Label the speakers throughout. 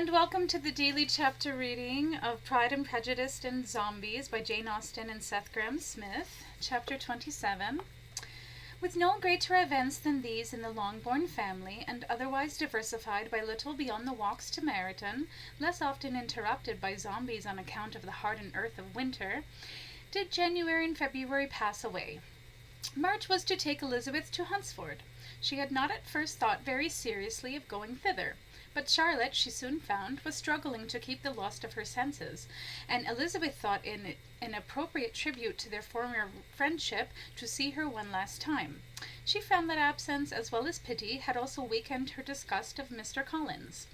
Speaker 1: and welcome to the daily chapter reading of Pride and Prejudice and Zombies by Jane Austen and Seth Grahame-Smith, chapter 27. With no greater events than these in the Longbourn family, and otherwise diversified by little beyond the walks to Meryton, less often interrupted by zombies on account of the hardened earth of winter, did January and February pass away. March was to take Elizabeth to Hunsford. She had not at first thought very seriously of going thither, but Charlotte, she soon found, was struggling to keep the loss of her senses, and Elizabeth thought it an appropriate tribute to their former friendship to see her one last time. She found that absence, as well as pity, had also weakened her disgust of Mr. Collins.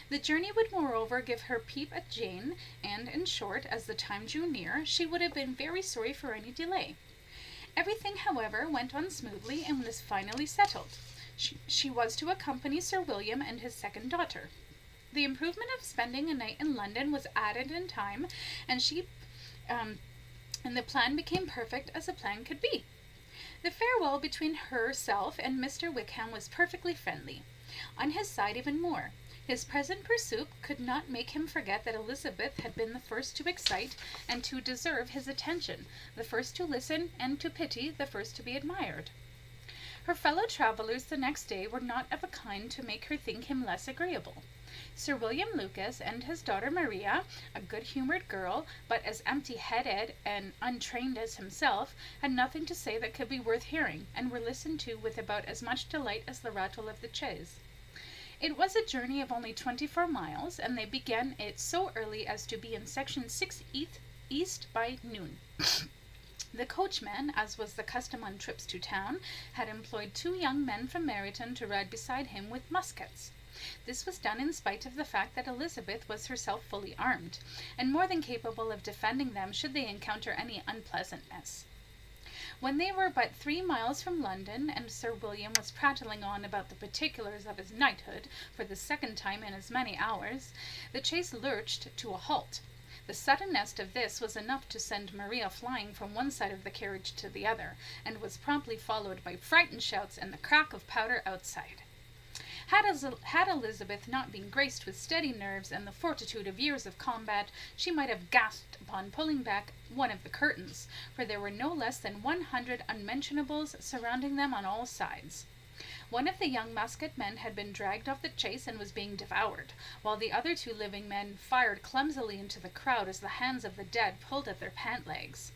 Speaker 1: The journey would moreover give her peep at Jane, and, in short, as the time drew near, she would have been very sorry for any delay. Everything, however, went on smoothly and was finally settled. She was to accompany Sir William and his second daughter. The improvement of spending a night in London was added in time, and the plan became perfect as a plan could be. The farewell between herself and Mr. Wickham was perfectly friendly. On his side even more. His present pursuit could not make him forget that Elizabeth had been the first to excite and to deserve his attention, the first to listen and to pity, the first to be admired. Her fellow travellers the next day were not of a kind to make her think him less agreeable. Sir William Lucas and his daughter Maria, a good-humoured girl, but as empty-headed and untrained as himself, had nothing to say that could be worth hearing, and were listened to with about as much delight as the rattle of the chaise. It was a journey of only 24 miles, and they began it so early as to be in section 6 east by noon. The coachman, as was the custom on trips to town, had employed 2 young men from Meryton to ride beside him with muskets. This was done in spite of the fact that Elizabeth was herself fully armed, and more than capable of defending them should they encounter any unpleasantness. When they were but 3 miles from London, and Sir William was prattling on about the particulars of his knighthood for the second time in as many hours, the chaise lurched to a halt. The suddenness of this was enough to send Maria flying from one side of the carriage to the other, and was promptly followed by frightened shouts and the crack of powder outside. Had Elizabeth not been graced with steady nerves and the fortitude of years of combat, she might have gasped upon pulling back one of the curtains, for there were no less than 100 unmentionables surrounding them on all sides. One of the young musket men had been dragged off the chaise and was being devoured, while the other 2 living men fired clumsily into the crowd as the hands of the dead pulled at their pant legs.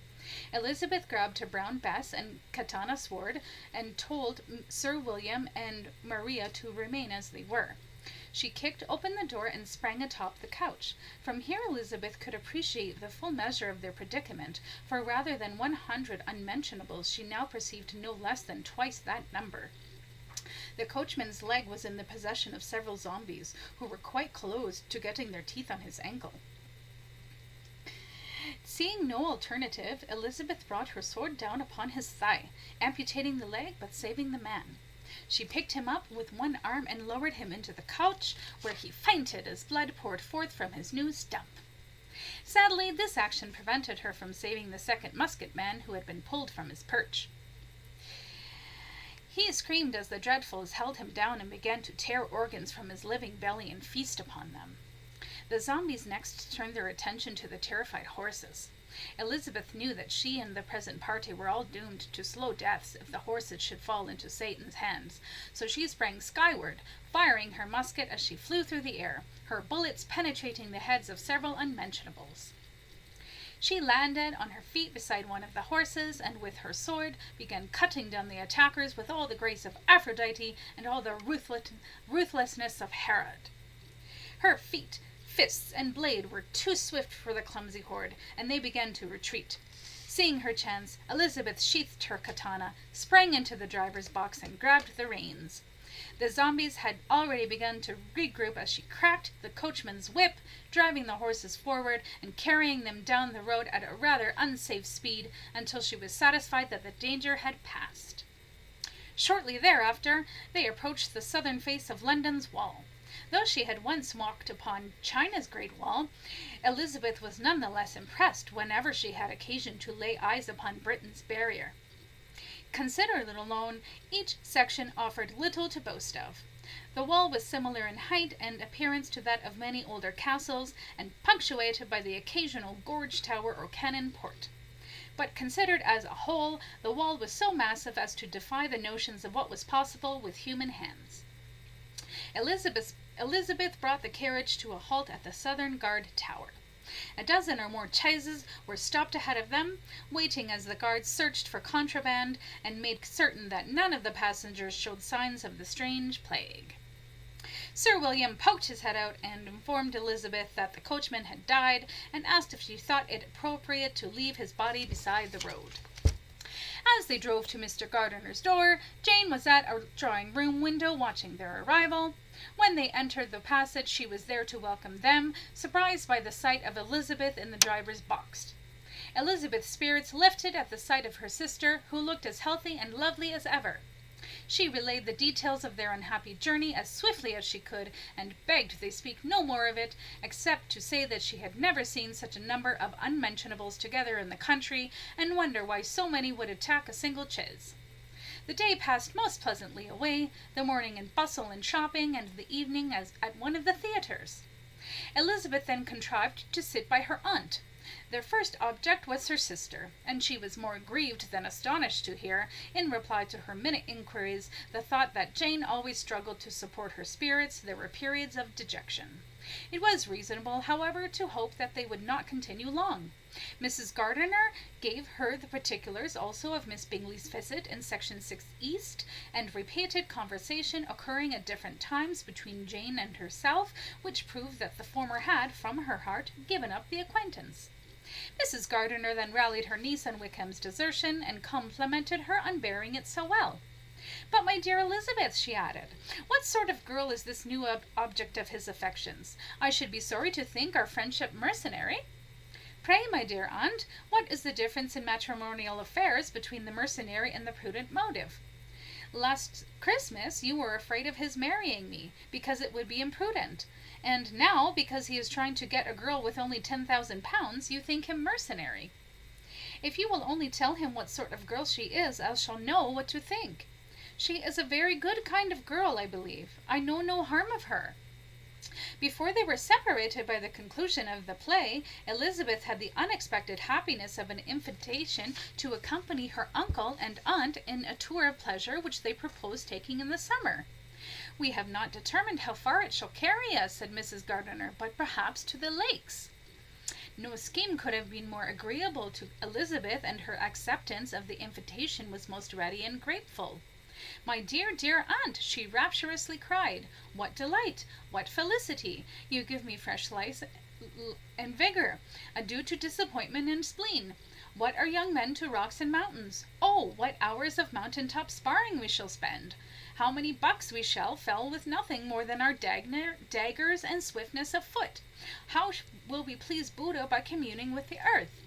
Speaker 1: Elizabeth grabbed her brown Bess and katana sword and told Sir William and Maria to remain as they were. She kicked open the door and sprang atop the couch. From here Elizabeth could appreciate the full measure of their predicament, for rather than 100 unmentionables she now perceived no less than twice that number. The coachman's leg was in the possession of several zombies, who were quite close to getting their teeth on his ankle. Seeing no alternative, Elizabeth brought her sword down upon his thigh, amputating the leg but saving the man. She picked him up with one arm and lowered him into the couch, where he fainted as blood poured forth from his new stump. Sadly, this action prevented her from saving the second musket man, who had been pulled from his perch. He screamed as the dreadfuls held him down and began to tear organs from his living belly and feast upon them. The zombies next turned their attention to the terrified horses. Elizabeth knew that she and the present party were all doomed to slow deaths if the horses should fall into Satan's hands, so she sprang skyward, firing her musket as she flew through the air, her bullets penetrating the heads of several unmentionables. She landed on her feet beside one of the horses, and with her sword began cutting down the attackers with all the grace of Aphrodite and all the ruthlessness of Herod. Her feet, fists, and blade were too swift for the clumsy horde, and they began to retreat. Seeing her chance, Elizabeth sheathed her katana, sprang into the driver's box, and grabbed the reins. The zombies had already begun to regroup as she cracked the coachman's whip, driving the horses forward and carrying them down the road at a rather unsafe speed until she was satisfied that the danger had passed. Shortly thereafter, they approached the southern face of London's wall. Though she had once walked upon China's Great Wall, Elizabeth was none the less impressed whenever she had occasion to lay eyes upon Britain's barrier. Considered alone, each section offered little to boast of. The wall was similar in height and appearance to that of many older castles, and punctuated by the occasional gorge tower or cannon port. But considered as a whole, the wall was so massive as to defy the notions of what was possible with human hands. Elizabeth brought the carriage to a halt at the southern guard tower. A dozen or more chaises were stopped ahead of them, waiting as the guards searched for contraband and made certain that none of the passengers showed signs of the strange plague. Sir William poked his head out and informed Elizabeth that the coachman had died, and asked if she thought it appropriate to leave his body beside the road. As they drove to Mr. Gardiner's door, Jane was at a drawing-room window watching their arrival. When they entered the passage, she was there to welcome them, surprised by the sight of Elizabeth in the driver's box. Elizabeth's spirits lifted at the sight of her sister, who looked as healthy and lovely as ever. She relayed the details of their unhappy journey as swiftly as she could, and begged they speak no more of it, except to say that she had never seen such a number of unmentionables together in the country, and wonder why so many would attack a single chaise. The day passed most pleasantly away, the morning in bustle and shopping, and the evening as at one of the theatres. Elizabeth then contrived to sit by her aunt. Their first object was her sister, and she was more grieved than astonished to hear, in reply to her minute inquiries, the thought that Jane always struggled to support her spirits. There were periods of dejection. It was reasonable, however, to hope that they would not continue long. Mrs. Gardiner gave her the particulars also of Miss Bingley's visit in section 6 East, and repeated conversation occurring at different times between Jane and herself, which proved that the former had, from her heart, given up the acquaintance. Mrs. Gardiner then rallied her niece on Wickham's desertion, and complimented her on bearing it so well. "But, my dear Elizabeth," she added, "what sort of girl is this new object of his affections? I should be sorry to think our friendship mercenary." "Pray, my dear aunt, what is the difference in matrimonial affairs between the mercenary and the prudent motive? Last Christmas you were afraid of his marrying me, because it would be imprudent, and now, because he is trying to get a girl with only 10,000 pounds, you think him mercenary. If you will only tell him what sort of girl she is, I shall know what to think. She is a very good kind of girl, I believe. I know no harm of her." Before they were separated by the conclusion of the play, Elizabeth had the unexpected happiness of an invitation to accompany her uncle and aunt in a tour of pleasure which they proposed taking in the summer. "We have not determined how far it shall carry us," said Mrs. Gardiner, "but perhaps to the lakes." No scheme could have been more agreeable to Elizabeth, and her acceptance of the invitation was most ready and grateful. "My dear, dear aunt," she rapturously cried, "what delight! What felicity! You give me fresh life and vigor. Adieu to disappointment and spleen. What are young men to rocks and mountains? Oh, what hours of mountain-top sparring we shall spend! How many bucks we shall fell with nothing more than our daggers and swiftness of foot! How will we please Buddha by communing with the earth!